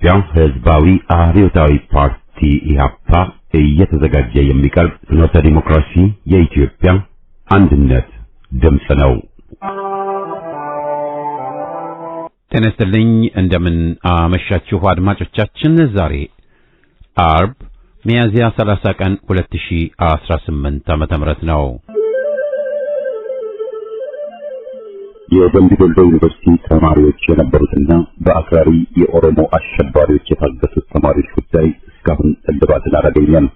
የኢትዮጵያ ሕዝባዊ አብዮታዊ ፓርቲ ኢህአፓ እየተዘጋጀ የሚቀርብ ፍኖተ ዲሞክራሲ የኢትዮጵያ አንድነት ድምፅ ነው። ጤና ይስጥልኝ። እንደምን አመሻችሁ አድማጮቻችን። ዛሬ አርብ ሚያዝያ 30 ቀን 2018 ዓ.ም ነው። የደምቢ ዶሎ ዩኒቨርሲቲ ተማሪዎች የነበሩትና በአክራሪ የኦሮሞ አሸባሪዎች የታገቱት ተማሪዎች ጉዳይ እስካሁን እልባትን አላገኘም።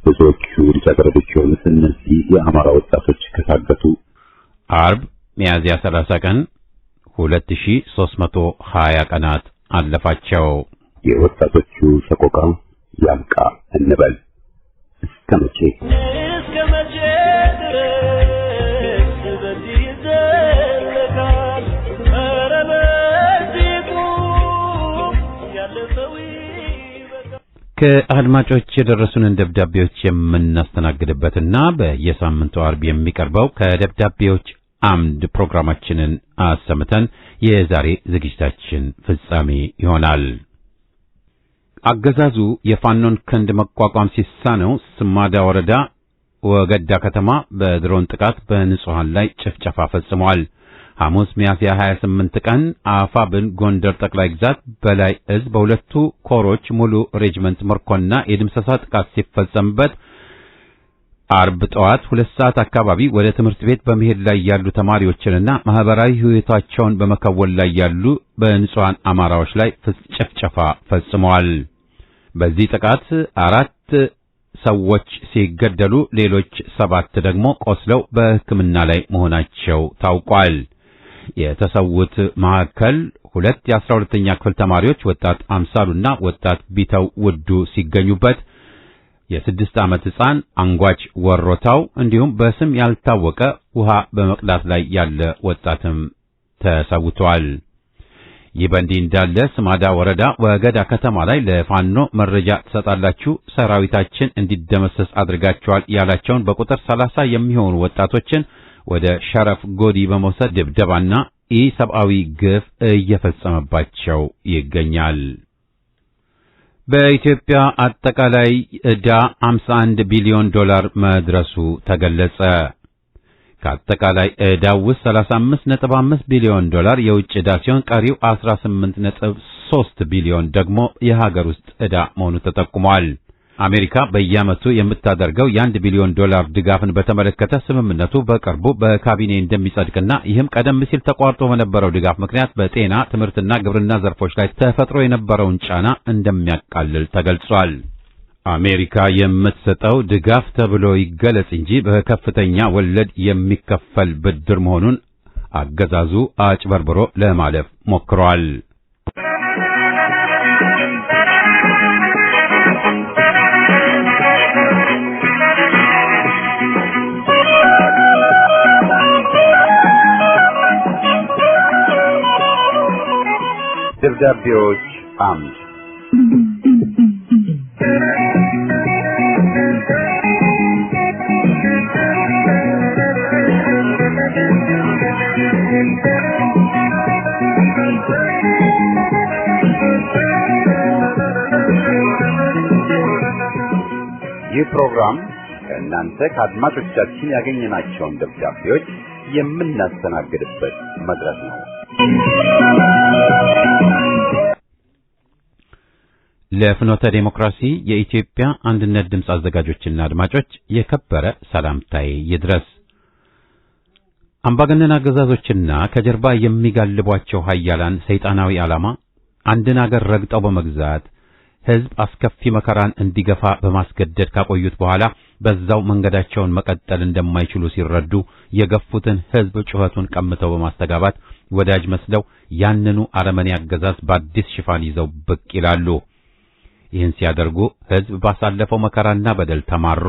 ብዙዎቹ ልጃገረዶች የሆኑት እነዚህ የአማራ ወጣቶች ከታገቱ አርብ ሚያዝያ 30 ቀን 2320 ቀናት አለፋቸው። የወጣቶቹ ሰቆቃ ያብቃ እንበል። እስከ መቼ ከአድማጮች የደረሱንን ደብዳቤዎች የምናስተናግድበትና በየሳምንቱ አርብ የሚቀርበው ከደብዳቤዎች አምድ ፕሮግራማችንን አሰምተን የዛሬ ዝግጅታችን ፍጻሜ ይሆናል። አገዛዙ የፋኖን ክንድ መቋቋም ሲሳነው ስማዳ ወረዳ ወገዳ ከተማ በድሮን ጥቃት በንጹሃን ላይ ጭፍጨፋ ፈጽሟል። ሐሙስ ሚያዝያ 28 ቀን አፋብን ጎንደር ጠቅላይ ግዛት በላይ እዝ በሁለቱ ኮሮች ሙሉ ሬጅመንት ምርኮና የድምሰሳ ጥቃት ሲፈጸምበት አርብ ጠዋት 2 ሰዓት አካባቢ ወደ ትምህርት ቤት በመሄድ ላይ ያሉ ተማሪዎችንና ማህበራዊ ህይወታቸውን በመከወል ላይ ያሉ በንጹሃን አማራዎች ላይ ጭፍጨፋ ፈጽመዋል። በዚህ ጥቃት 4 ሰዎች ሲገደሉ ሌሎች 7 ደግሞ ቆስለው በሕክምና ላይ መሆናቸው ታውቋል። የተሰዉት መካከል 2 የ12ኛ ክፍል ተማሪዎች ወጣት አምሳሉና ወጣት ቢተው ውዱ ሲገኙበት የ6 ዓመት ሕፃን አንጓች ወሮታው እንዲሁም በስም ያልታወቀ ውሃ በመቅዳት ላይ ያለ ወጣትም ተሰውቷል። ይህ በእንዲህ እንዳለ ስማዳ ወረዳ ወገዳ ከተማ ላይ ለፋኖ መረጃ ትሰጣላችሁ፣ ሰራዊታችን እንዲደመሰስ አድርጋቸዋል ያላቸውን በቁጥር 30 የሚሆኑ ወጣቶችን ወደ ሸረፍ ጎዲ በመውሰድ ድብደባና ኢሰብአዊ ግፍ እየፈጸመባቸው ይገኛል። በኢትዮጵያ አጠቃላይ ዕዳ 51 ቢሊዮን ዶላር መድረሱ ተገለጸ። ከአጠቃላይ ዕዳው ውስጥ 35.5 ቢሊዮን ዶላር የውጭ ዕዳ ሲሆን ቀሪው 18.3 ቢሊዮን ደግሞ የሀገር ውስጥ ዕዳ መሆኑ ተጠቁሟል። አሜሪካ በየዓመቱ የምታደርገው የ1 ቢሊዮን ዶላር ድጋፍን በተመለከተ ስምምነቱ በቅርቡ በካቢኔ እንደሚጸድቅና ይህም ቀደም ሲል ተቋርጦ በነበረው ድጋፍ ምክንያት በጤና ትምህርትና ግብርና ዘርፎች ላይ ተፈጥሮ የነበረውን ጫና እንደሚያቃልል ተገልጿል። አሜሪካ የምትሰጠው ድጋፍ ተብሎ ይገለጽ እንጂ በከፍተኛ ወለድ የሚከፈል ብድር መሆኑን አገዛዙ አጭበርብሮ ለማለፍ ሞክሯል። ደብዳቤዎች አምድ ይህ ፕሮግራም ከእናንተ ከአድማጮቻችን ያገኘናቸውን ደብዳቤዎች የምናስተናግድበት መድረክ ነው። ለፍኖተ ዴሞክራሲ የኢትዮጵያ አንድነት ድምፅ አዘጋጆችና አድማጮች የከበረ ሰላምታዬ ይድረስ። አምባገነን አገዛዞችና ከጀርባ የሚጋልቧቸው ኃያላን ሰይጣናዊ ዓላማ አንድን አገር ረግጠው በመግዛት ሕዝብ አስከፊ መከራን እንዲገፋ በማስገደድ ካቆዩት በኋላ በዛው መንገዳቸውን መቀጠል እንደማይችሉ ሲረዱ የገፉትን ሕዝብ ጩኸቱን ቀምተው በማስተጋባት ወዳጅ መስለው ያንኑ አረመኔ አገዛዝ በአዲስ ሽፋን ይዘው ብቅ ይላሉ። ይህን ሲያደርጉ ሕዝብ ባሳለፈው መከራና በደል ተማሮ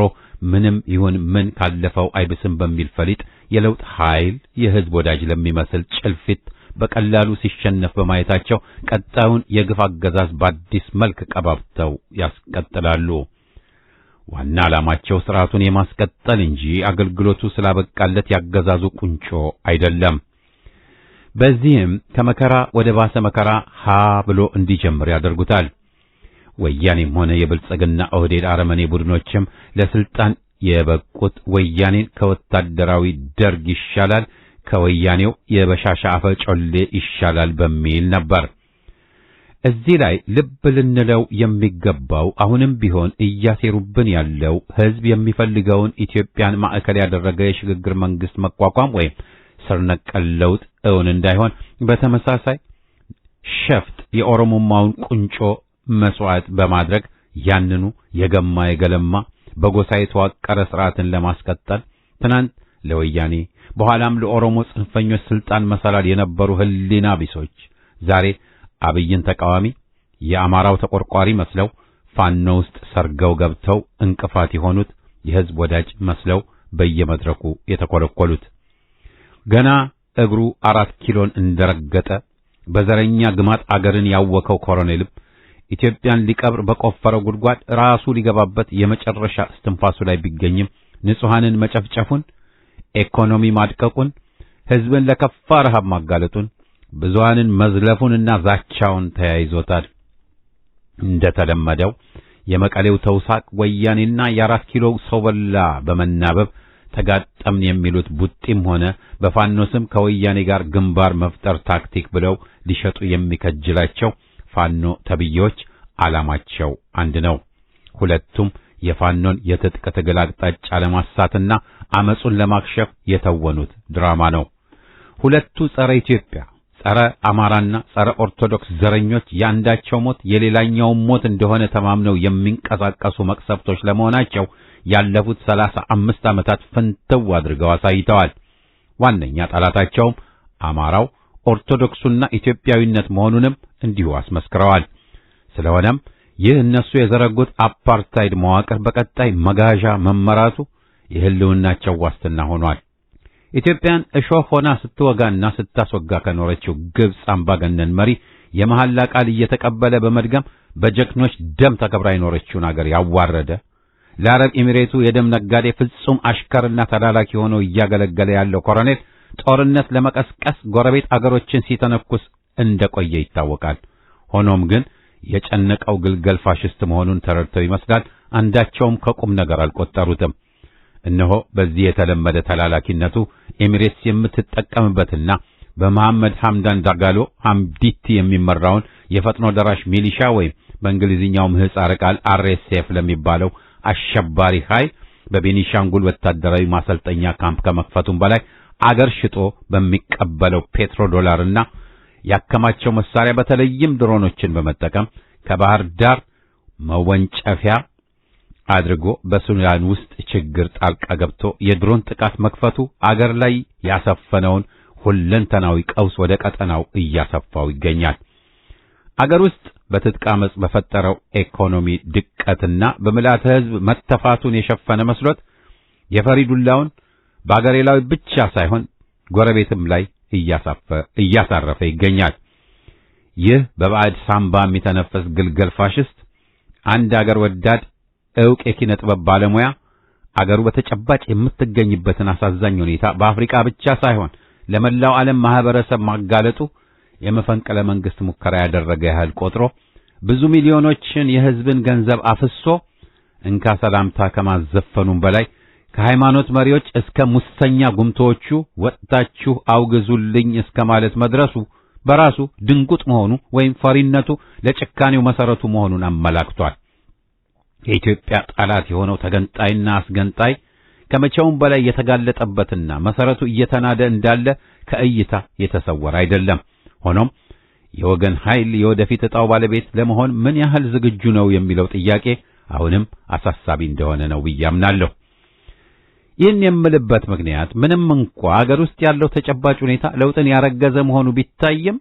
ምንም ይሁን ምን ካለፈው አይብስም በሚል ፈሊጥ የለውጥ ኃይል የሕዝብ ወዳጅ ለሚመስል ጭልፊት በቀላሉ ሲሸነፍ በማየታቸው ቀጣዩን የግፍ አገዛዝ በአዲስ መልክ ቀባብተው ያስቀጥላሉ። ዋና ዓላማቸው ስርዓቱን የማስቀጠል እንጂ አገልግሎቱ ስላበቃለት ያገዛዙ ቁንጮ አይደለም። በዚህም ከመከራ ወደ ባሰ መከራ ሀ ብሎ እንዲጀምር ያደርጉታል። ወያኔም ሆነ የብልጽግና ኦህዴድ አረመኔ ቡድኖችም ለስልጣን የበቁት ወያኔን ከወታደራዊ ደርግ ይሻላል፣ ከወያኔው የበሻሻ አፈጮሌ ይሻላል በሚል ነበር። እዚህ ላይ ልብ ልንለው የሚገባው አሁንም ቢሆን እያሴሩብን ያለው ሕዝብ የሚፈልገውን ኢትዮጵያን ማዕከል ያደረገ የሽግግር መንግስት መቋቋም ወይም ስር ነቀል ለውጥ እውን እንዳይሆን በተመሳሳይ ሸፍጥ የኦሮሞማውን ቁንጮ መስዋዕት በማድረግ ያንኑ የገማ የገለማ በጎሳ የተዋቀረ ስርዓትን ለማስቀጠል ትናንት ለወያኔ በኋላም ለኦሮሞ ጽንፈኞች ስልጣን መሰላል የነበሩ ህሊና ቢሶች ዛሬ አብይን ተቃዋሚ የአማራው ተቆርቋሪ መስለው ፋኖ ውስጥ ሰርገው ገብተው እንቅፋት የሆኑት የህዝብ ወዳጅ መስለው በየመድረኩ የተኮለኮሉት ገና እግሩ 4 ኪሎን እንደረገጠ በዘረኛ ግማት አገርን ያወከው ኮሎኔልም ኢትዮጵያን ሊቀብር በቆፈረው ጉድጓድ ራሱ ሊገባበት የመጨረሻ እስትንፋሱ ላይ ቢገኝም ንጹሃንን መጨፍጨፉን፣ ኢኮኖሚ ማድቀቁን፣ ህዝብን ለከፋ ረሃብ ማጋለጡን፣ ብዙሃንን መዝለፉንና ዛቻውን ተያይዞታል። እንደተለመደው የመቀሌው ተውሳክ ወያኔና የ4 ኪሎ ሰው በላ በመናበብ ተጋጠምን የሚሉት ቡጢም ሆነ በፋኖ ስም ከወያኔ ጋር ግንባር መፍጠር ታክቲክ ብለው ሊሸጡ የሚከጅላቸው ፋኖ ተብዬዎች ዓላማቸው አንድ ነው። ሁለቱም የፋኖን የትጥቅ ትግል አቅጣጫ ለማሳትና አመጹን ለማክሸፍ የተወኑት ድራማ ነው። ሁለቱ ጸረ ኢትዮጵያ፣ ጸረ አማራና ጸረ ኦርቶዶክስ ዘረኞች ያንዳቸው ሞት የሌላኛው ሞት እንደሆነ ተማምነው የሚንቀሳቀሱ መቅሰፍቶች ለመሆናቸው ያለፉት 35 ዓመታት ፍንትው አድርገው አሳይተዋል። ዋነኛ ጠላታቸውም አማራው፣ ኦርቶዶክሱና ኢትዮጵያዊነት መሆኑንም እንዲሁ አስመስክረዋል። ስለሆነም ይህ እነሱ የዘረጉት አፓርታይድ መዋቅር በቀጣይ መጋዣ መመራቱ የህልውናቸው ዋስትና ሆኗል። ኢትዮጵያን እሾህ ሆና ስትወጋና ስታስወጋ ከኖረችው ግብጽ አምባገነን መሪ የመሐላ ቃል እየተቀበለ በመድገም በጀግኖች ደም ተከብራ የኖረችውን አገር ያዋረደ ለአረብ ኤሚሬቱ የደም ነጋዴ ፍጹም አሽከርና ተላላኪ ሆኖ እያገለገለ ያለው ኮሎኔል ጦርነት ለመቀስቀስ ጎረቤት አገሮችን ሲተነኩስ እንደቆየ ይታወቃል። ሆኖም ግን የጨነቀው ግልገል ፋሽስት መሆኑን ተረድተው ይመስላል አንዳቸውም ከቁም ነገር አልቆጠሩትም። እነሆ በዚህ የተለመደ ተላላኪነቱ ኤሚሬትስ የምትጠቀምበትና በመሐመድ ሐምዳን ዳጋሎ ሐምዲቲ የሚመራውን የፈጥኖ ደራሽ ሚሊሻ ወይም በእንግሊዝኛው ምህጻረ ቃል አርኤስኤፍ ለሚባለው አሸባሪ ኃይል በቤኒሻንጉል ወታደራዊ ማሰልጠኛ ካምፕ ከመክፈቱም በላይ አገር ሽጦ በሚቀበለው ፔትሮ ዶላርና ያከማቸው መሳሪያ በተለይም ድሮኖችን በመጠቀም ከባህር ዳር መወንጨፊያ አድርጎ በሱዳን ውስጥ ችግር ጣልቃ ገብቶ የድሮን ጥቃት መክፈቱ አገር ላይ ያሰፈነውን ሁለንተናዊ ቀውስ ወደ ቀጠናው እያሰፋው ይገኛል። አገር ውስጥ በትጥቅ አመጽ በፈጠረው ኢኮኖሚ ድቀትና በመላተ ሕዝብ መተፋቱን የሸፈነ መስሎት የፈሪዱላውን በአገሬ ላይ ብቻ ሳይሆን ጎረቤትም ላይ እያሳረፈ ይገኛል። ይህ በባዕድ ሳምባ የሚተነፈስ ግልገል ፋሽስት አንድ አገር ወዳድ ዕውቅ የኪነ ጥበብ ባለሙያ አገሩ በተጨባጭ የምትገኝበትን አሳዛኝ ሁኔታ በአፍሪካ ብቻ ሳይሆን ለመላው ዓለም ማህበረሰብ ማጋለጡ የመፈንቅለ መንግስት ሙከራ ያደረገ ያህል ቆጥሮ ብዙ ሚሊዮኖችን የህዝብን ገንዘብ አፍሶ እንካ ሰላምታ ከማዘፈኑም በላይ ከሃይማኖት መሪዎች እስከ ሙሰኛ ጉምቶቹ ወጥታችሁ አውግዙልኝ እስከ ማለት መድረሱ በራሱ ድንጉጥ መሆኑ ወይም ፈሪነቱ ለጭካኔው መሰረቱ መሆኑን አመላክቷል። የኢትዮጵያ ጠላት የሆነው ተገንጣይና አስገንጣይ ከመቼውም በላይ የተጋለጠበትና መሰረቱ እየተናደ እንዳለ ከእይታ የተሰወረ አይደለም። ሆኖም የወገን ኃይል የወደፊት ዕጣው ባለቤት ለመሆን ምን ያህል ዝግጁ ነው የሚለው ጥያቄ አሁንም አሳሳቢ እንደሆነ ነው ብዬ አምናለሁ። ይህን የምልበት ምክንያት ምንም እንኳ አገር ውስጥ ያለው ተጨባጭ ሁኔታ ለውጥን ያረገዘ መሆኑ ቢታይም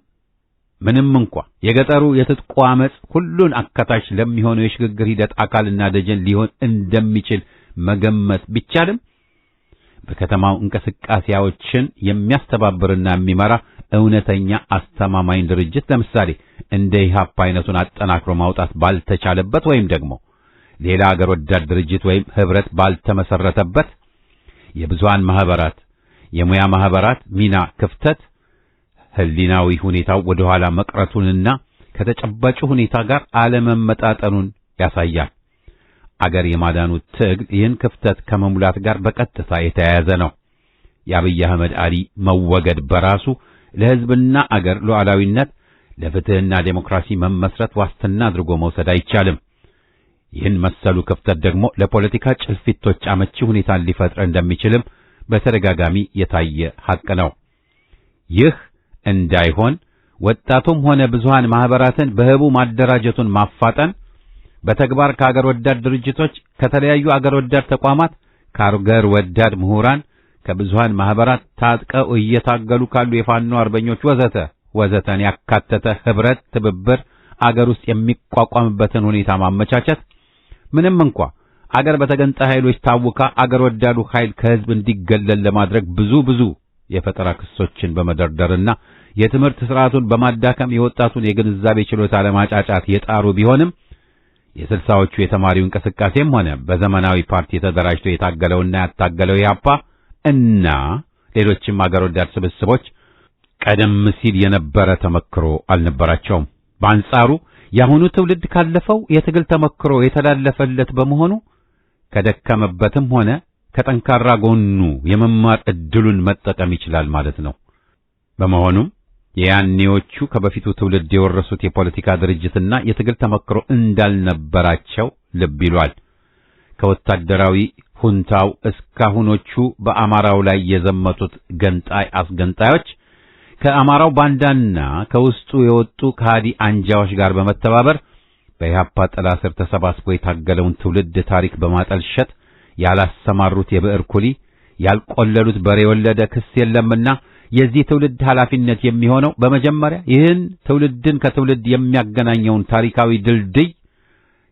ምንም እንኳ የገጠሩ የትጥቁ አመጽ ሁሉን አካታች ለሚሆነው የሽግግር ሂደት አካልና ደጀን ሊሆን እንደሚችል መገመት ቢቻልም በከተማው እንቅስቃሴዎችን የሚያስተባብርና የሚመራ እውነተኛ አስተማማኝ ድርጅት ለምሳሌ እንደ ኢህአፓ አይነቱን አጠናክሮ ማውጣት ባልተቻለበት ወይም ደግሞ ሌላ አገር ወዳድ ድርጅት ወይም ህብረት ባልተመሰረተበት የብዙሃን ማህበራት፣ የሙያ ማህበራት ሚና ክፍተት ህሊናዊ ሁኔታው ወደ ኋላ መቅረቱንና ከተጨባጭ ሁኔታ ጋር አለመመጣጠኑን ያሳያል። አገር የማዳኑ ትግል ይህን ክፍተት ከመሙላት ጋር በቀጥታ የተያያዘ ነው። የአብይ አህመድ አሊ መወገድ በራሱ ለሕዝብና አገር ሉዓላዊነት፣ ለፍትህና ዴሞክራሲ መመስረት ዋስትና አድርጎ መውሰድ አይቻልም። ይህን መሰሉ ክፍተት ደግሞ ለፖለቲካ ጭልፊቶች አመቺ ሁኔታን ሊፈጥር እንደሚችልም በተደጋጋሚ የታየ ሐቅ ነው። ይህ እንዳይሆን ወጣቱም ሆነ ብዙሃን ማህበራትን በህቡ ማደራጀቱን ማፋጠን፣ በተግባር ከአገር ወዳድ ድርጅቶች፣ ከተለያዩ አገር ወዳድ ተቋማት፣ ከአገር ወዳድ ምሁራን፣ ከብዙሃን ማህበራት ታጥቀው እየታገሉ ካሉ የፋኖ አርበኞች ወዘተን ያካተተ ህብረት፣ ትብብር አገር ውስጥ የሚቋቋምበትን ሁኔታ ማመቻቸት፣ ምንም እንኳ አገር በተገንጣይ ኃይሎች ታውካ አገር ወዳዱ ኃይል ከህዝብ እንዲገለል ለማድረግ ብዙ የፈጠራ ክሶችን በመደርደርና የትምህርት ስርዓቱን በማዳከም የወጣቱን የግንዛቤ ችሎታ ለማጫጫት የጣሩ ቢሆንም የስልሳዎቹ የተማሪው እንቅስቃሴም ሆነ በዘመናዊ ፓርቲ ተደራጅቶ የታገለውና ያታገለው ኢህአፓ እና ሌሎችም አገር ወዳድ ስብስቦች ቀደም ሲል የነበረ ተመክሮ አልነበራቸውም። በአንጻሩ የአሁኑ ትውልድ ካለፈው የትግል ተመክሮ የተላለፈለት በመሆኑ ከደከመበትም ሆነ ከጠንካራ ጎኑ የመማር ዕድሉን መጠቀም ይችላል ማለት ነው። በመሆኑም የያኔዎቹ ከበፊቱ ትውልድ የወረሱት የፖለቲካ ድርጅትና የትግል ተመክሮ እንዳልነበራቸው ልብ ይሏል። ከወታደራዊ ሁንታው እስካሁኖቹ በአማራው ላይ የዘመቱት ገንጣይ አስገንጣዮች ከአማራው ባንዳና ከውስጡ የወጡ ከሃዲ አንጃዎች ጋር በመተባበር በኢህአፓ ጥላ ስር ተሰባስቦ የታገለውን ትውልድ ታሪክ በማጠልሸት ያላሰማሩት የብዕር ኩሊ ያልቆለሉት በሬ ወለደ ክስ የለምና የዚህ ትውልድ ኃላፊነት የሚሆነው በመጀመሪያ ይህን ትውልድን ከትውልድ የሚያገናኘውን ታሪካዊ ድልድይ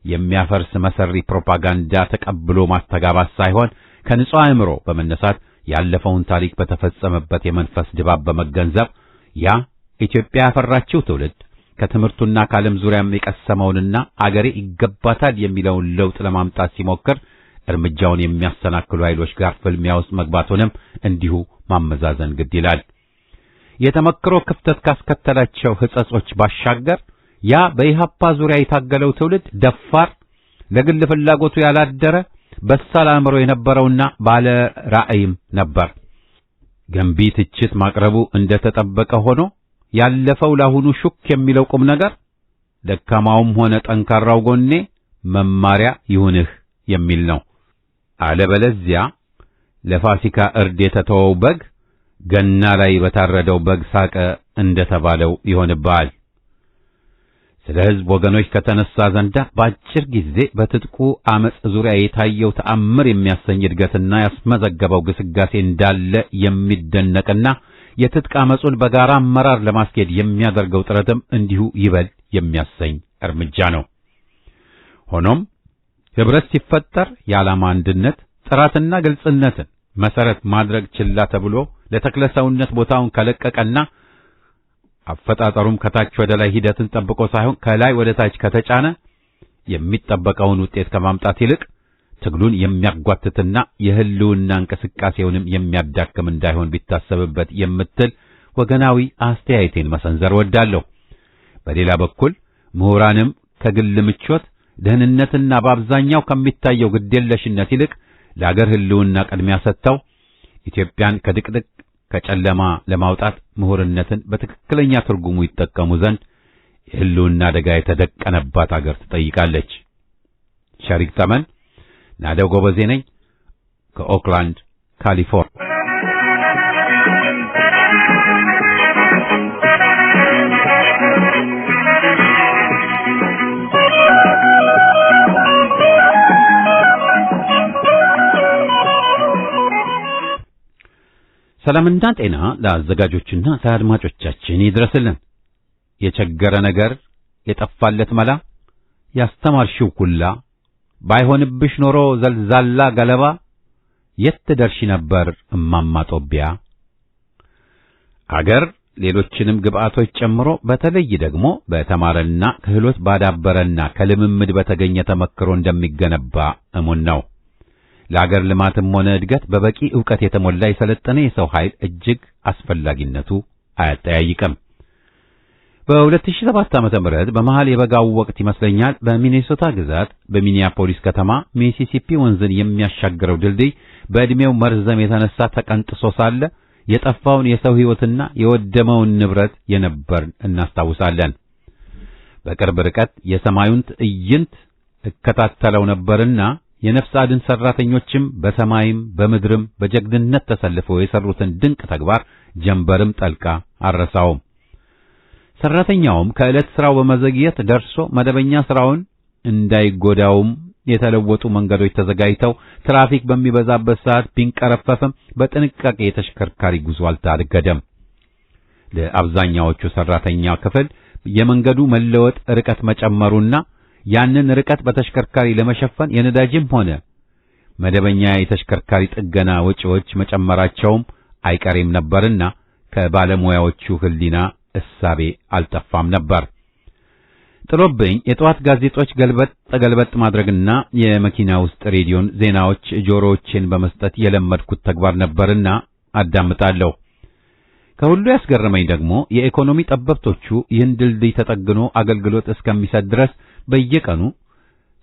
የሚያፈርስ መሰሪ ፕሮፓጋንዳ ተቀብሎ ማስተጋባት ሳይሆን ከንጹህ አእምሮ በመነሳት ያለፈውን ታሪክ በተፈጸመበት የመንፈስ ድባብ በመገንዘብ ያ ኢትዮጵያ ያፈራችው ትውልድ ከትምህርቱና ከዓለም ዙሪያም የቀሰመውንና አገሬ ይገባታል የሚለውን ለውጥ ለማምጣት ሲሞክር እርምጃውን የሚያሰናክሉ ኃይሎች ጋር ፍልሚያ ውስጥ መግባቱንም እንዲሁ ማመዛዘን ግድ ይላል። የተመክሮ ክፍተት ካስከተላቸው ሕጸጾች ባሻገር ያ በኢህአፓ ዙሪያ የታገለው ትውልድ ደፋር፣ ለግል ፍላጎቱ ያላደረ፣ በሳል አእምሮ የነበረውና ባለ ራዕይም ነበር። ገንቢ ትችት ማቅረቡ እንደተጠበቀ ሆኖ ያለፈው ለአሁኑ ሹክ የሚለው ቁም ነገር ደካማውም ሆነ ጠንካራው ጎኔ መማሪያ ይሁንህ የሚል ነው። አለበለዚያ ለፋሲካ እርድ የተተወው በግ ገና ላይ በታረደው በግ ሳቀ እንደተባለው ይሆንብሃል። ስለ ሕዝብ ወገኖች ከተነሳ ዘንዳ በአጭር ጊዜ በትጥቁ አመጽ ዙሪያ የታየው ተአምር የሚያሰኝ እድገትና ያስመዘገበው ግስጋሴ እንዳለ የሚደነቅና የትጥቅ አመጹን በጋራ አመራር ለማስኬድ የሚያደርገው ጥረትም እንዲሁ ይበል የሚያሰኝ እርምጃ ነው። ሆኖም ህብረት ሲፈጠር የዓላማ አንድነት፣ ጥራትና ግልጽነትን መሰረት ማድረግ ችላ ተብሎ ለተክለ ሰውነት ቦታውን ከለቀቀና አፈጣጠሩም ከታች ወደ ላይ ሂደትን ጠብቆ ሳይሆን ከላይ ወደ ታች ከተጫነ የሚጠበቀውን ውጤት ከማምጣት ይልቅ ትግሉን የሚያጓትትና የህልውና እንቅስቃሴውንም የሚያዳክም እንዳይሆን ቢታሰብበት የምትል ወገናዊ አስተያየቴን መሰንዘር ወዳለሁ። በሌላ በኩል ምሁራንም ከግል ምቾት፣ ደህንነትና በአብዛኛው ከሚታየው ግዴለሽነት ይልቅ ለአገር ህልውና ቅድሚያ ሰጥተው ኢትዮጵያን ከድቅድቅ ከጨለማ ለማውጣት ምሁርነትን በትክክለኛ ትርጉሙ ይጠቀሙ ዘንድ የህልውና አደጋ የተደቀነባት አገር ትጠይቃለች። ሸሪክ ተመን ናደው ጎበዜ ነኝ ከኦክላንድ ካሊፎርኒያ። ሰላምና ጤና ለአዘጋጆችና ለአድማጮቻችን ይድረስልን። የቸገረ ነገር የጠፋለት መላ ያስተማርሽው ኩላ ባይሆንብሽ ኖሮ ዘልዛላ ገለባ የት ትደርሺ ነበር እማማ ጦቢያ። አገር ሌሎችንም ግብአቶች ጨምሮ በተለይ ደግሞ በተማረና ክህሎት ባዳበረና ከልምምድ በተገኘ ተመክሮ እንደሚገነባ እሙን ነው። ለአገር ልማትም ሆነ እድገት በበቂ ዕውቀት የተሞላ የሰለጠነ የሰው ኃይል እጅግ አስፈላጊነቱ አያጠያይቅም። በ2007 ዓመተ ምህረት በመሃል የበጋው ወቅት ይመስለኛል በሚኔሶታ ግዛት በሚኒያፖሊስ ከተማ ሚሲሲፒ ወንዝን የሚያሻግረው ድልድይ በእድሜው መርዘም የተነሳ ተቀንጥሶ ሳለ የጠፋውን የሰው ሕይወትና የወደመውን ንብረት የነበርን እናስታውሳለን። በቅርብ ርቀት የሰማዩን ትዕይንት እከታተለው ነበርና የነፍስ አድን ሰራተኞችም በሰማይም በምድርም በጀግንነት ተሰልፈው የሰሩትን ድንቅ ተግባር ጀንበርም ጠልቃ አረሳውም። ሰራተኛውም ከዕለት ስራው በመዘግየት ደርሶ መደበኛ ስራውን እንዳይጎዳውም የተለወጡ መንገዶች ተዘጋጅተው ትራፊክ በሚበዛበት ሰዓት ቢንቀረፈፍም በጥንቃቄ የተሽከርካሪ ጉዞ አልታገደም። ለአብዛኛዎቹ ሰራተኛ ክፍል የመንገዱ መለወጥ ርቀት መጨመሩና ያንን ርቀት በተሽከርካሪ ለመሸፈን የነዳጅም ሆነ መደበኛ የተሽከርካሪ ጥገና ወጪዎች መጨመራቸውም አይቀሬም ነበርና ከባለሙያዎቹ ሕሊና እሳቤ አልጠፋም ነበር። ጥሎብኝ የጠዋት ጋዜጦች ገልበጥ ማድረግና የመኪና ውስጥ ሬዲዮን ዜናዎች ጆሮዎችን በመስጠት የለመድኩት ተግባር ነበርና አዳምጣለሁ። ከሁሉ ያስገረመኝ ደግሞ የኢኮኖሚ ጠበብቶቹ ይህን ድልድይ ተጠግኖ አገልግሎት እስከሚሰጥ ድረስ በየቀኑ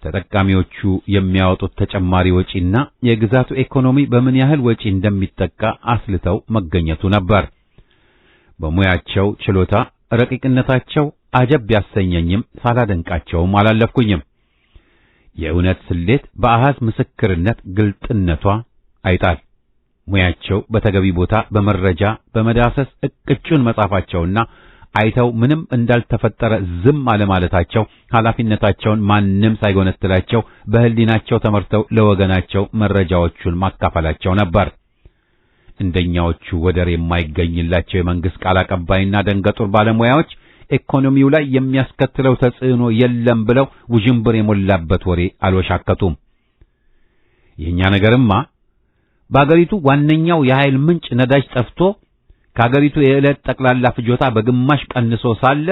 ተጠቃሚዎቹ የሚያወጡት ተጨማሪ ወጪና የግዛቱ ኢኮኖሚ በምን ያህል ወጪ እንደሚጠቃ አስልተው መገኘቱ ነበር። በሙያቸው ችሎታ ረቂቅነታቸው አጀብ ያሰኘኝም ሳላደንቃቸውም አላለፍኩኝም። የእውነት ስሌት በአሃዝ ምስክርነት ግልጥነቷ አይጣል። ሙያቸው በተገቢ ቦታ በመረጃ በመዳሰስ እቅጩን መጻፋቸውና አይተው ምንም እንዳልተፈጠረ ዝም አለማለታቸው ኃላፊነታቸውን ማንም ሳይጎነትላቸው በህሊናቸው ተመርተው ለወገናቸው መረጃዎቹን ማካፈላቸው ነበር። እንደኛዎቹ ወደር የማይገኝላቸው የመንግስት ቃል አቀባይና ደንገጡር ባለሙያዎች ኢኮኖሚው ላይ የሚያስከትለው ተጽዕኖ የለም ብለው ውዥንብር የሞላበት ወሬ አልወሻከቱም። የኛ ነገርማ በአገሪቱ ዋነኛው የኃይል ምንጭ ነዳጅ ጠፍቶ ከአገሪቱ የዕለት ጠቅላላ ፍጆታ በግማሽ ቀንሶ ሳለ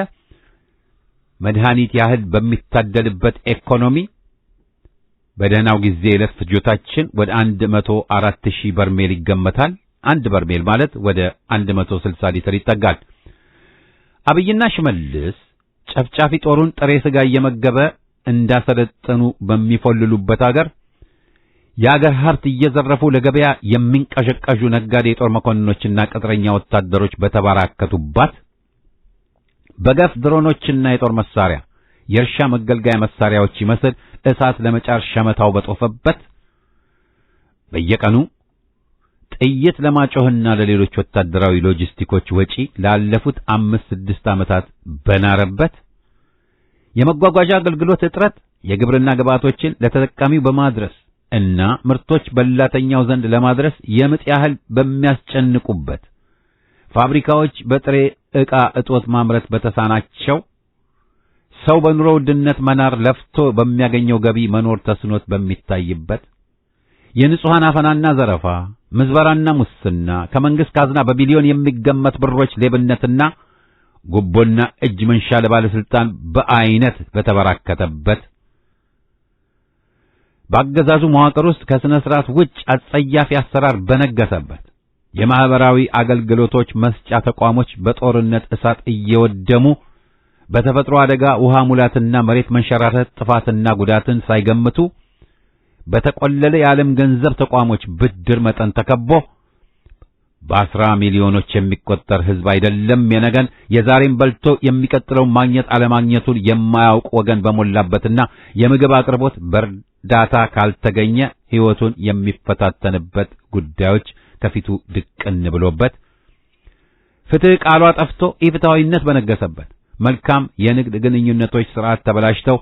መድኃኒት ያህል በሚታደልበት ኢኮኖሚ በደህናው ጊዜ የዕለት ፍጆታችን ወደ 104,000 በርሜል ይገመታል። አንድ በርሜል ማለት ወደ 160 ሊትር ይጠጋል። አብይና ሽመልስ ጨፍጫፊ ጦሩን ጥሬ ስጋ እየመገበ እንዳሰለጠኑ በሚፎልሉበት አገር የአገር ሀብት እየዘረፉ ለገበያ የሚንቀዠቀዡ ነጋዴ የጦር መኮንኖችና ቅጥረኛ ወታደሮች በተባራከቱባት በገፍ ድሮኖችና የጦር መሳሪያ የእርሻ መገልገያ መሳሪያዎች ይመስል እሳት ለመጫር ሸመታው በጦፈበት በየቀኑ ጥይት ለማጮህና ለሌሎች ወታደራዊ ሎጂስቲኮች ወጪ ላለፉት 5-6 ዓመታት በናረበት የመጓጓዣ አገልግሎት እጥረት የግብርና ግብዓቶችን ለተጠቃሚው በማድረስ እና ምርቶች በላተኛው ዘንድ ለማድረስ የምጥ ያህል በሚያስጨንቁበት ፋብሪካዎች በጥሬ ዕቃ እጦት ማምረት በተሳናቸው ሰው በኑሮ ውድነት መናር ለፍቶ በሚያገኘው ገቢ መኖር ተስኖት በሚታይበት የንጹሃን አፈናና ዘረፋ ምዝበራና ሙስና ከመንግስት ካዝና በቢሊዮን የሚገመት ብሮች ሌብነትና ጉቦና እጅ መንሻ ለባለስልጣን በአይነት በተበራከተበት በአገዛዙ መዋቅር ውስጥ ከስነ ስርዓት ውጭ አጸያፊ አሰራር በነገሰበት የማህበራዊ አገልግሎቶች መስጫ ተቋሞች በጦርነት እሳት እየወደሙ በተፈጥሮ አደጋ ውሃ ሙላትና መሬት መንሸራተት ጥፋትና ጉዳትን ሳይገምቱ በተቆለለ የዓለም ገንዘብ ተቋሞች ብድር መጠን ተከቦ በ10 ሚሊዮኖች የሚቆጠር ህዝብ አይደለም የነገን የዛሬን በልቶ የሚቀጥለው ማግኘት አለማግኘቱን የማያውቅ ወገን በሞላበትና የምግብ አቅርቦት በእርዳታ ካልተገኘ ህይወቱን የሚፈታተንበት ጉዳዮች ከፊቱ ድቅን ብሎበት ፍትህ ቃሏ ጠፍቶ ኢፍትሃዊነት በነገሰበት መልካም የንግድ ግንኙነቶች ስርዓት ተበላሽተው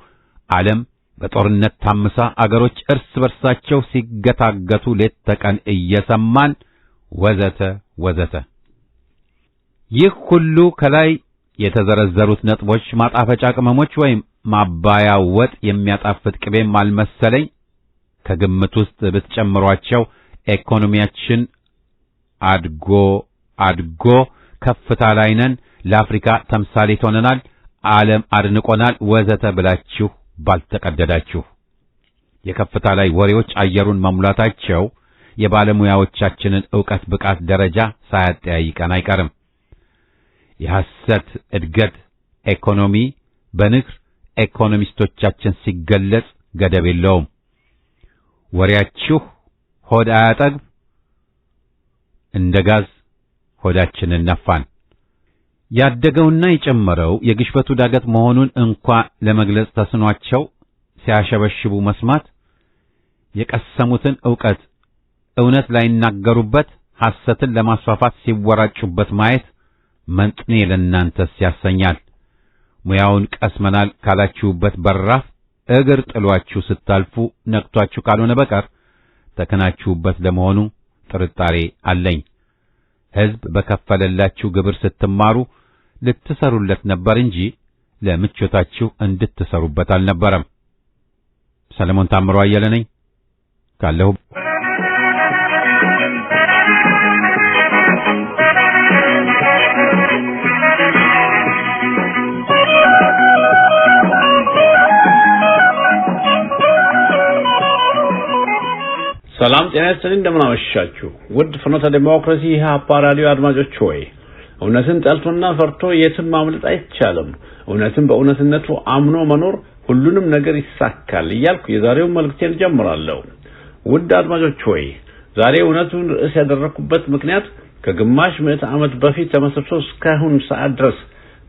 ዓለም በጦርነት ታምሳ አገሮች እርስ በርሳቸው ሲገታገቱ ሌት ተቀን እየሰማን ወዘተ ወዘተ። ይህ ሁሉ ከላይ የተዘረዘሩት ነጥቦች ማጣፈጫ ቅመሞች ወይም ማባያ ወጥ የሚያጣፍጥ ቅቤም አልመሰለኝ ከግምት ውስጥ ብትጨምሯቸው ኢኮኖሚያችን አድጎ ከፍታ ላይ ነን፣ ለአፍሪካ ተምሳሌት ሆነናል፣ ዓለም አድንቆናል ወዘተ ብላችሁ ባልተቀደዳችሁ። የከፍታ ላይ ወሬዎች አየሩን መሙላታቸው የባለሙያዎቻችንን ዕውቀት ብቃት ደረጃ ሳያጠያይቀን አይቀርም። የሐሰት እድገት ኢኮኖሚ በንግር ኢኮኖሚስቶቻችን ሲገለጽ ገደብ የለውም። ወሬያችሁ ሆድ አያጠግብ፣ እንደ ጋዝ ሆዳችንን ነፋን። ያደገውና የጨመረው የግሽበቱ ዳገት መሆኑን እንኳን ለመግለጽ ተስኗቸው ሲያሸበሽቡ መስማት፣ የቀሰሙትን ዕውቀት እውነት ላይናገሩበት ሐሰትን ለማስፋፋት ሲወራጩበት ማየት መንጥኔ ለእናንተስ ያሰኛል። ሙያውን ቀስመናል ካላችሁበት በራፍ እግር ጥሏችሁ ስታልፉ ነክቷችሁ ካልሆነ በቀር ተከናችሁበት ለመሆኑ ጥርጣሬ አለኝ። ሕዝብ በከፈለላችሁ ግብር ስትማሩ ልትሰሩለት ነበር እንጂ ለምቾታችሁ እንድትሰሩበት አልነበረም። ሰለሞን ታምሮ አየለ ነኝ ካለሁ ሰላም ጤና ይስጥልኝ። እንደምን አመሻችሁ ውድ ፍኖተ ዲሞክራሲ ኢህአፓ ራዲዮ አድማጮች ሆይ፣ እውነትን ጠልቶና ፈርቶ የትም ማምለጥ አይቻልም። እውነትን በእውነትነቱ አምኖ መኖር ሁሉንም ነገር ይሳካል እያልኩ የዛሬውን መልእክቴን ጀምራለሁ። ውድ አድማጮች ሆይ፣ ዛሬ እውነቱን ርዕስ ያደረኩበት ምክንያት ከግማሽ ምዕተ ዓመት በፊት ተመስርቶ እስካሁን ሰዓት ድረስ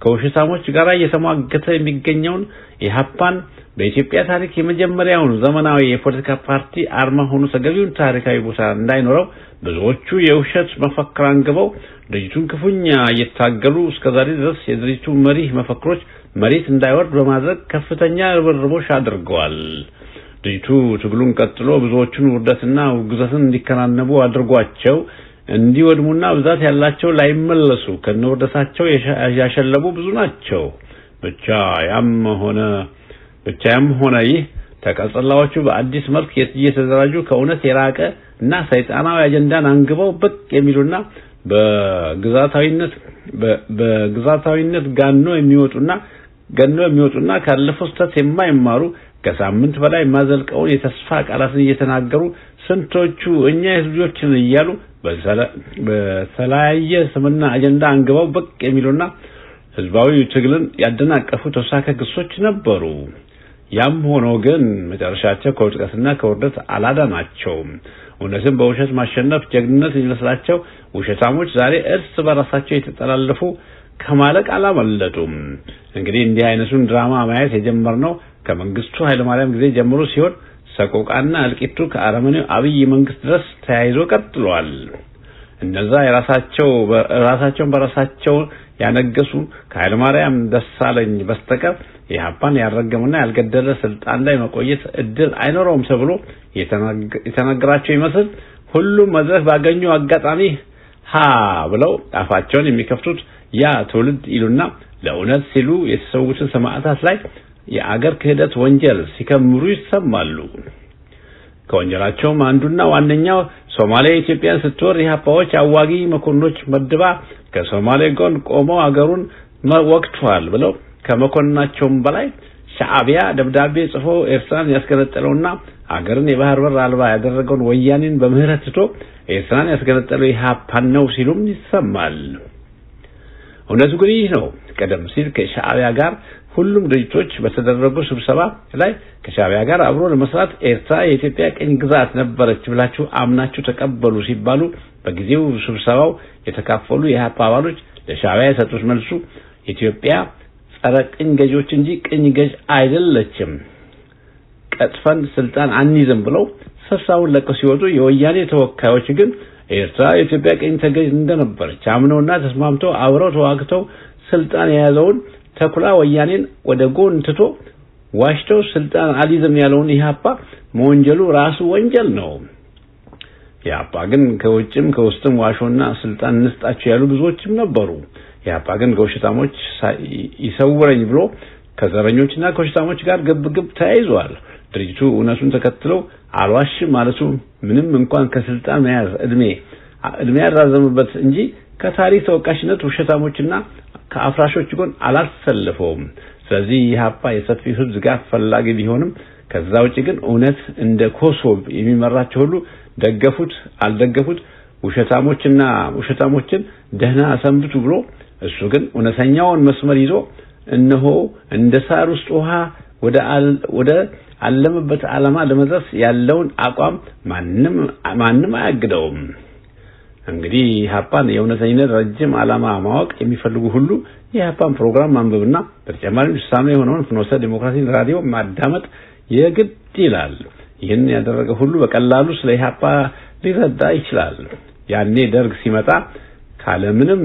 ከውሸታሞች ጋር እየተሟገተ የሚገኘውን ኢህአፓን በኢትዮጵያ ታሪክ የመጀመሪያውን ዘመናዊ የፖለቲካ ፓርቲ አርማ ሆኖ ተገቢውን ታሪካዊ ቦታ እንዳይኖረው ብዙዎቹ የውሸት መፈክር አንግበው ድርጅቱን ክፉኛ እየታገሉ እስከዛሬ ድረስ የድርጅቱ መሪ መፈክሮች መሬት እንዳይወርድ በማድረግ ከፍተኛ ርብርቦች አድርገዋል። ድርጅቱ ትግሉን ቀጥሎ ብዙዎቹን ውርደትና ውግዘትን እንዲከናነቡ አድርጓቸው እንዲወድሙና ብዛት ያላቸው ላይመለሱ ከነውርደታቸው ያሸለቡ ብዙ ናቸው። ብቻ ያም ሆነ ይህ ተቀጽላዎቹ በአዲስ መልክ እየተደራጁ ከእውነት የራቀ እና ሰይጣናዊ አጀንዳን አንግበው ብቅ የሚሉና በግዛታዊነት ገኖ የሚወጡና ካለፈው ስህተት የማይማሩ ከሳምንት በላይ ማዘልቀውን የተስፋ ቃላትን እየተናገሩ ስንቶቹ እኛ የህዝቦች ነን እያሉ በተለያየ ስምና አጀንዳ አንግበው ብቅ የሚሉና ህዝባዊ ትግልን ያደናቀፉ ተሳካ ግሶች ነበሩ። ያም ሆኖ ግን መጨረሻቸው ከውድቀትና ከውርደት አላዳናቸውም። እውነትን በውሸት ማሸነፍ ጀግንነት ይመስላቸው ውሸታሞች ዛሬ እርስ በራሳቸው የተጠላለፉ ከማለቅ አላመለጡም። እንግዲህ እንዲህ አይነቱን ድራማ ማየት የጀመርነው ከመንግስቱ ኃይለማርያም ጊዜ ጀምሮ ሲሆን ሰቆቃና እልቂቱ ከአረመኔው አብይ መንግስት ድረስ ተያይዞ ቀጥሏል። እነዛ ራሳቸውን በራሳቸው ያነገሱ ከኃይለማርያም ደሳለኝ በስተቀር ኢህአፓን ያረገመና ያልገደለ ስልጣን ላይ መቆየት እድል አይኖረውም ተብሎ የተነገራቸው ይመስል ሁሉም መድረክ ባገኙ አጋጣሚ ብለው አፋቸውን የሚከፍቱት ያ ትውልድ ይሉና ለእውነት ሲሉ የተሰዉትን ሰማዕታት ላይ የአገር ክህደት ወንጀል ሲከምሩ ይሰማሉ። ከወንጀላቸውም አንዱና ዋነኛው ሶማሌ ኢትዮጵያን ስትወር ኢህአፓዎች አዋጊ መኮንኖች መድባ ከሶማሌ ጎን ቆመው አገሩን ወቅቷል ብለው ከመኮንናቸውም በላይ ሻዕቢያ ደብዳቤ ጽፎ ኤርትራን ያስገነጠለውና አገርን የባህር በር አልባ ያደረገውን ወያኔን በምህረት ትቶ ኤርትራን ያስገነጠለው ኢህአፓን ነው ሲሉም ይሰማል። እውነቱ ግን ይህ ነው። ቀደም ሲል ከሻዕቢያ ጋር ሁሉም ድርጅቶች በተደረጉ ስብሰባ ላይ ከሻዕቢያ ጋር አብሮ ለመስራት ኤርትራ የኢትዮጵያ ቅኝ ግዛት ነበረች ብላችሁ አምናችሁ ተቀበሉ ሲባሉ በጊዜው ስብሰባው የተካፈሉ የኢህአፓ አባሎች ለሻዕቢያ የሰጡት መልሱ ኢትዮጵያ ጸረ ቅኝ ገዢዎች እንጂ ቅኝ ገዥ አይደለችም፣ ቀጥፈን ስልጣን አንይዝም ብለው ስብሰባውን ለቀው ሲወጡ የወያኔ ተወካዮች ግን ኤርትራ የኢትዮጵያ ቅኝ ተገዥ እንደነበረች አምነውና ተስማምተው አብረው ተዋግተው ስልጣን የያዘውን ተኩላ ወያኔን ወደ ጎን ትቶ ዋሽተው ስልጣን አልይዝም ያለውን ኢህአፓ መወንጀሉ ራሱ ወንጀል ነው። ኢህአፓ ግን ከውጭም ከውስጥም ዋሾና ስልጣን እንስጣቸው ያሉ ብዙዎችም ነበሩ። ኢህአፓ ግን ከውሸታሞች ይሰውረኝ ብሎ ከዘረኞችና ከውሸታሞች ጋር ግብግብ ተያይዟል። ድርጅቱ እውነቱን ተከትለው አልዋሽም ማለቱ ምንም እንኳን ከስልጣን መያዝ እድሜ ያራዘመበት እንጂ ከታሪክ ተወቃሽነት ውሸታሞችና ከአፍራሾች ጎን አላሰለፈውም። ስለዚህ ኢህአፓ የሰፊው ህዝብ ጋር ፈላጊ ቢሆንም ከዛ ውጪ ግን እውነት እንደ ኮሶብ የሚመራቸው ሁሉ ደገፉት አልደገፉት ውሸታሞችን ደህና ሰንብቱ ብሎ እሱ ግን እውነተኛውን መስመር ይዞ እነሆ እንደ ሳር ውስጥ ውሃ ወደ አለመበት ዓላማ ለመድረስ ያለውን አቋም ማንም አያግደውም። እንግዲህ ኢህአፓን የእውነተኝነት ረጅም ዓላማ ማወቅ የሚፈልጉ ሁሉ የኢህአፓን ፕሮግራም ማንበብና በተጨማሪም ፍጻሜ የሆነውን ፍኖተ ዲሞክራሲ ራዲዮ ማዳመጥ የግድ ይላል። ይህን ያደረገ ሁሉ በቀላሉ ስለ ኢህአፓ ሊረዳ ይችላል። ያኔ ደርግ ሲመጣ ካለምንም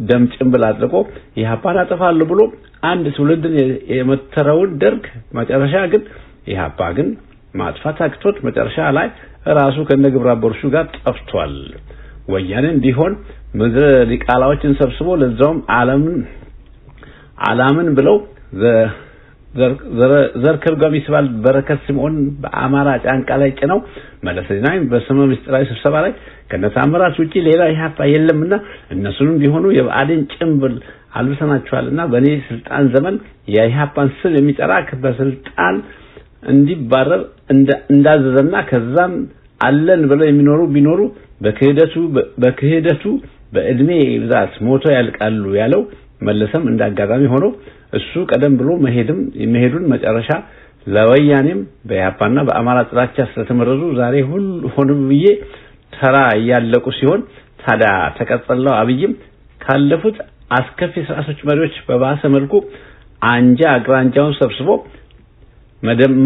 ደም ጭንብል አጥልቆ ኢህአፓን አጠፋለሁ ብሎ አንድ ትውልድን የመተረውን ደርግ መጨረሻ ግን ኢህአፓ ግን ማጥፋት አቅቶት መጨረሻ ላይ ራሱ ከነግብረ አበሮቹ ጋር ጠፍቷል። ወያኔም ቢሆን ምድረ ዲቃላዎችን ሰብስቦ ለዛውም ዓለምን ብለው ዘርከርጓሚ ሲባል በረከት ሲሞን በአማራ ጫንቃ ላይ ጭነው መለስ ዜናዊ በስመ ምስጢራዊ ስብሰባ ላይ ከነታምራት ውጪ ሌላ ኢህአፓ የለምና እነሱንም ቢሆኑ የብአዴን ጭንብል አልብሰናቸዋልና በኔ ስልጣን ዘመን የኢህአፓን ስም የሚጠራ በስልጣን እንዲባረር እንዳዘዘና ከዛም አለን ብለው የሚኖሩ ቢኖሩ በክህደቱ በእድሜ ብዛት ሞቶ ያልቃሉ ያለው መለሰም እንዳጋጣሚ ሆኖ እሱ ቀደም ብሎ መሄዱን መጨረሻ ለወያኔም በኢህአፓና በአማራ ጥላቻ ስለተመረዙ ዛሬ ሁሉ ሆነ ብዬ ተራ ያለቁ ሲሆን ታዲያ ተቀጥለው አብይም ካለፉት አስከፊ ስርዓቶች መሪዎች በባሰ መልኩ አንጃ ግራንጃውን ሰብስቦ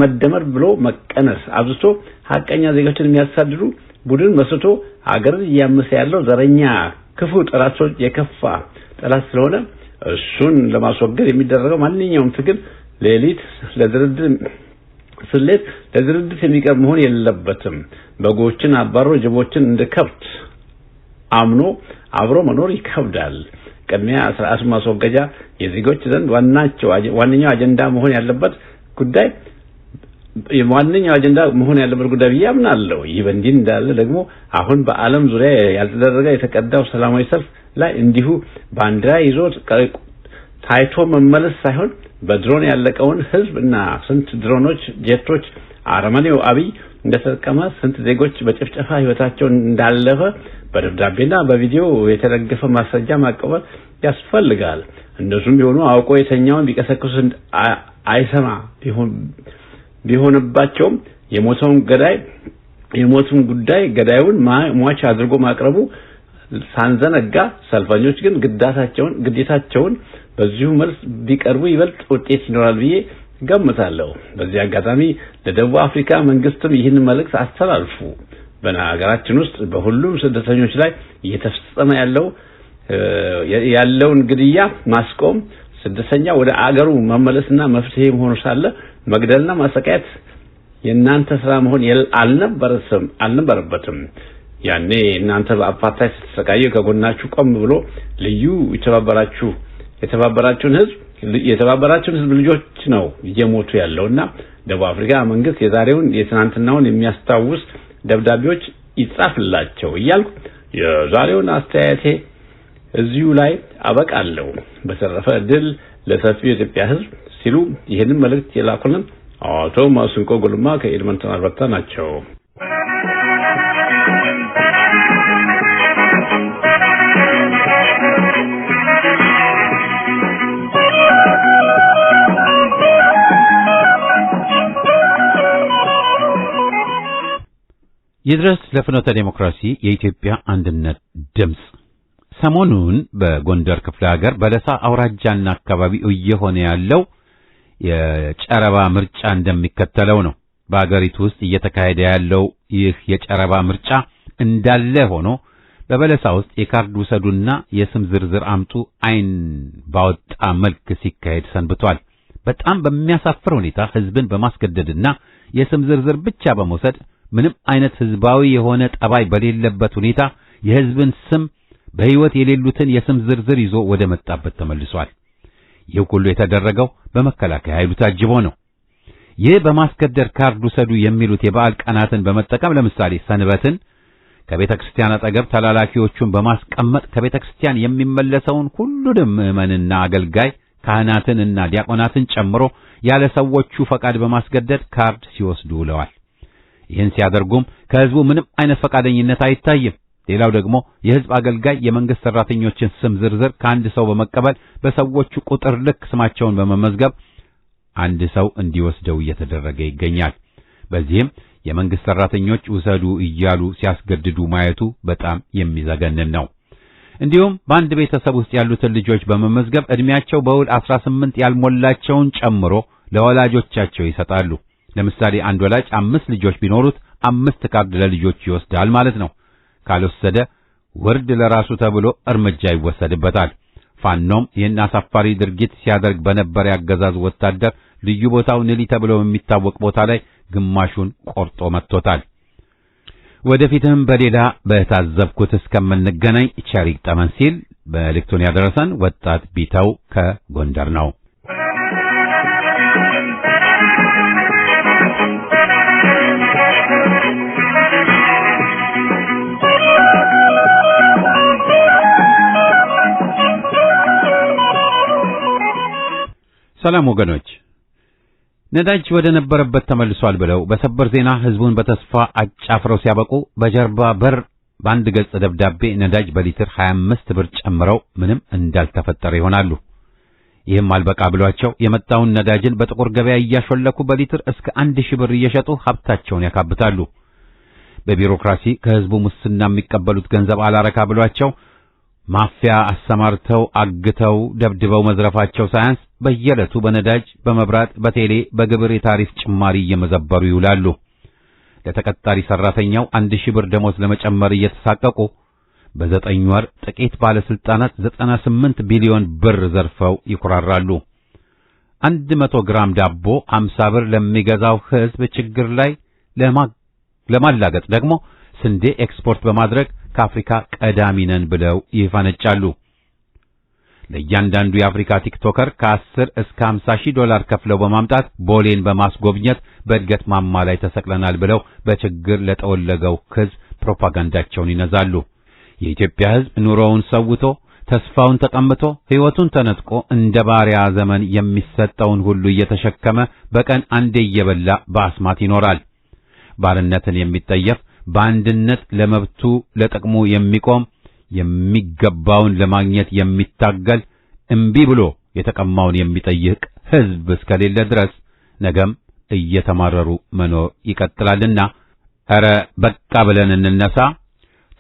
መደመር ብሎ መቀነስ አብዝቶ ሐቀኛ ዜጎችን የሚያሳድዱ ቡድን መስርቶ አገርን እያመሰ ያለው ዘረኛ ክፉ ጠላቶች የከፋ ጠላት ስለሆነ እሱን ለማስወገድ የሚደረገው ማንኛውም ትግል ሌሊት ለድርድር የሚቀር መሆን የለበትም። በጎችን አባሮ ጅቦችን እንደ ከብት አምኖ አብሮ መኖር ይከብዳል። ቅድሚያ ስርዓቱን ማስወገጃ የዜጎች ዘንድ ዋነኛው አጀንዳ መሆን ያለበት ጉዳይ ብዬ አምናለሁ። ይህ በእንዲህ እንዳለ ደግሞ አሁን በዓለም ዙሪያ ያልተደረገ የተቀዳው ሰላማዊ ሰልፍ ላይ እንዲሁ ባንዲራ ይዞ ታይቶ መመለስ ሳይሆን በድሮን ያለቀውን ህዝብና ስንት ድሮኖች ጄቶች አረመኔው አብይ እንደተጠቀመ ስንት ዜጎች በጭፍጨፋ ህይወታቸውን እንዳለፈ በደብዳቤና በቪዲዮ የተደገፈ ማስረጃ ማቀበል ያስፈልጋል። እንደሱም ቢሆኑ አውቆ የተኛውን ቢቀሰቅሱ አይሰማ ቢሆንባቸውም የሞቱን ጉዳይ ገዳዩን ሟች አድርጎ ማቅረቡ ሳንዘነጋ ሰልፈኞች ግን ግዴታቸውን በዚሁ መልስ ቢቀርቡ ይበልጥ ውጤት ይኖራል ብዬ ገምታለሁ። በዚህ አጋጣሚ ለደቡብ አፍሪካ መንግስትም ይህን መልእክት አስተላልፉ። በሀገራችን ውስጥ በሁሉም ስደተኞች ላይ እየተፈጸመ ያለውን ግድያ ማስቆም፣ ስደተኛ ወደ አገሩ መመለስና መፍትሄ መሆኑ ሳለ መግደልና ማሰቃየት የናንተ ስራ መሆን አልነበረበትም። ያኔ እናንተ በአፓርታይድ ስትሰቃዩ ከጎናችሁ ቆም ብሎ የተባበራችሁን ህዝብ ልጆች ነው እየሞቱ ያለውና ደቡብ አፍሪካ መንግስት የዛሬውን የትናንትናውን የሚያስታውስ ደብዳቤዎች ይጻፍላቸው እያልኩ የዛሬውን አስተያየቴ እዚሁ ላይ አበቃለሁ። በተረፈ ድል ለሰፊው የኢትዮጵያ ህዝብ ሲሉ ይህንን መልእክት የላኩልን አቶ ማስንቆ ጉልማ ከኤድመንተን አልበርታ ናቸው። ይድረስ ለፍኖተ ዲሞክራሲ የኢትዮጵያ አንድነት ድምጽ። ሰሞኑን በጎንደር ክፍለ ሀገር በለሳ አውራጃና አካባቢው እየሆነ ያለው የጨረባ ምርጫ እንደሚከተለው ነው። በአገሪቱ ውስጥ እየተካሄደ ያለው ይህ የጨረባ ምርጫ እንዳለ ሆኖ በበለሳ ውስጥ የካርድ ውሰዱና የስም ዝርዝር አምጡ አይን ባወጣ መልክ ሲካሄድ ሰንብቷል። በጣም በሚያሳፍር ሁኔታ ህዝብን በማስገደድና የስም ዝርዝር ብቻ በመውሰድ ምንም አይነት ህዝባዊ የሆነ ጠባይ በሌለበት ሁኔታ የህዝብን ስም በህይወት የሌሉትን የስም ዝርዝር ይዞ ወደ መጣበት ተመልሷል። ይህ ሁሉ የተደረገው በመከላከያ ኃይሉ ታጅቦ ነው። ይህ በማስገደድ ካርድ ውሰዱ የሚሉት የበዓል ቀናትን በመጠቀም ለምሳሌ ሰንበትን ከቤተ ክርስቲያን አጠገብ ተላላኪዎቹን በማስቀመጥ ከቤተ ክርስቲያን የሚመለሰውን ሁሉንም ምዕመንና አገልጋይ ካህናትንና ዲያቆናትን ጨምሮ ያለ ሰዎቹ ፈቃድ በማስገደድ ካርድ ሲወስዱ ውለዋል። ይህን ሲያደርጉም ከህዝቡ ምንም አይነት ፈቃደኝነት አይታይም። ሌላው ደግሞ የህዝብ አገልጋይ የመንግስት ሰራተኞችን ስም ዝርዝር ከአንድ ሰው በመቀበል በሰዎቹ ቁጥር ልክ ስማቸውን በመመዝገብ አንድ ሰው እንዲወስደው እየተደረገ ይገኛል። በዚህም የመንግስት ሰራተኞች ውሰዱ እያሉ ሲያስገድዱ ማየቱ በጣም የሚዘገንን ነው። እንዲሁም በአንድ ቤተሰብ ውስጥ ያሉትን ልጆች በመመዝገብ እድሜያቸው በውል 18 ያልሞላቸውን ጨምሮ ለወላጆቻቸው ይሰጣሉ። ለምሳሌ አንድ ወላጅ 5 ልጆች ቢኖሩት 5 ካርድ ለልጆች ይወስዳል ማለት ነው። ካልወሰደ ውርድ ለራሱ ተብሎ እርምጃ ይወሰድበታል። ፋኖም ይህን አሳፋሪ ድርጊት ሲያደርግ በነበረ ያገዛዙ ወታደር ልዩ ቦታው ንሊ ተብሎ የሚታወቅ ቦታ ላይ ግማሹን ቆርጦ መጥቶታል። ወደፊትም በሌላ በታዘብኩት እስከምንገናኝ ቸር ይግጠመን ሲል መልእክቱን ያደረሰን ወጣት ቢተው ከጎንደር ነው። ሰላም ወገኖች፣ ነዳጅ ወደ ነበረበት ተመልሷል ብለው በሰበር ዜና ህዝቡን በተስፋ አጫፍረው ሲያበቁ በጀርባ በር በአንድ ገጽ ደብዳቤ ነዳጅ በሊትር 25 ብር ጨምረው ምንም እንዳልተፈጠረ ይሆናሉ። ይህም አልበቃ ብሏቸው የመጣውን ነዳጅን በጥቁር ገበያ እያሾለኩ በሊትር እስከ 1000 ብር እየሸጡ ሀብታቸውን ያካብታሉ። በቢሮክራሲ ከህዝቡ ሙስና የሚቀበሉት ገንዘብ አላረካ ብሏቸው ማፊያ አሰማርተው አግተው ደብድበው መዝረፋቸው ሳያንስ በየዕለቱ በነዳጅ፣ በመብራት፣ በቴሌ፣ በግብር የታሪፍ ጭማሪ እየመዘበሩ ይውላሉ። ለተቀጣሪ ሰራተኛው 1000 ብር ደሞዝ ለመጨመር እየተሳቀቁ በ9 ወር ጥቂት ባለስልጣናት 98 ቢሊዮን ብር ዘርፈው ይኩራራሉ። 100 ግራም ዳቦ 50 ብር ለሚገዛው ህዝብ ችግር ላይ ለማላገጥ ደግሞ ስንዴ ኤክስፖርት በማድረግ ከአፍሪካ ቀዳሚ ነን ብለው ይፈነጫሉ። ለእያንዳንዱ የአፍሪካ ቲክቶከር ከ10 እስከ 50 ሺህ ዶላር ከፍለው በማምጣት ቦሌን በማስጎብኘት በእድገት ማማ ላይ ተሰቅለናል ብለው በችግር ለተወለገው ህዝብ ፕሮፓጋንዳቸውን ይነዛሉ። የኢትዮጵያ ህዝብ ኑሮውን ሰውቶ ተስፋውን ተቀምቶ ህይወቱን ተነጥቆ እንደ ባሪያ ዘመን የሚሰጠውን ሁሉ እየተሸከመ በቀን አንዴ እየበላ በአስማት ይኖራል። ባርነትን የሚጠየፍ በአንድነት ለመብቱ ለጥቅሙ የሚቆም የሚገባውን ለማግኘት የሚታገል እምቢ ብሎ የተቀማውን የሚጠይቅ ህዝብ እስከሌለ ድረስ ነገም እየተማረሩ መኖር ይቀጥላልና ኧረ በቃ ብለን እንነሳ።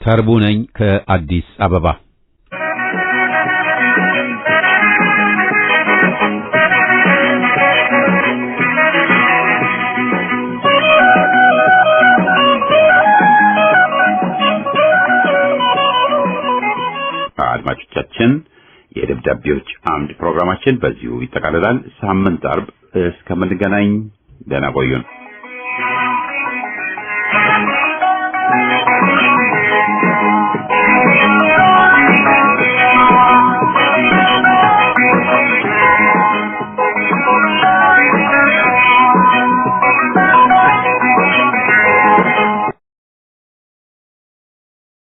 ተርቡ ነኝ ከአዲስ አበባ። አድማጮቻችን የደብዳቤዎች አምድ ፕሮግራማችን በዚሁ ይጠቃልላል። ሳምንት አርብ እስከምንገናኝ ደህና ቆዩን።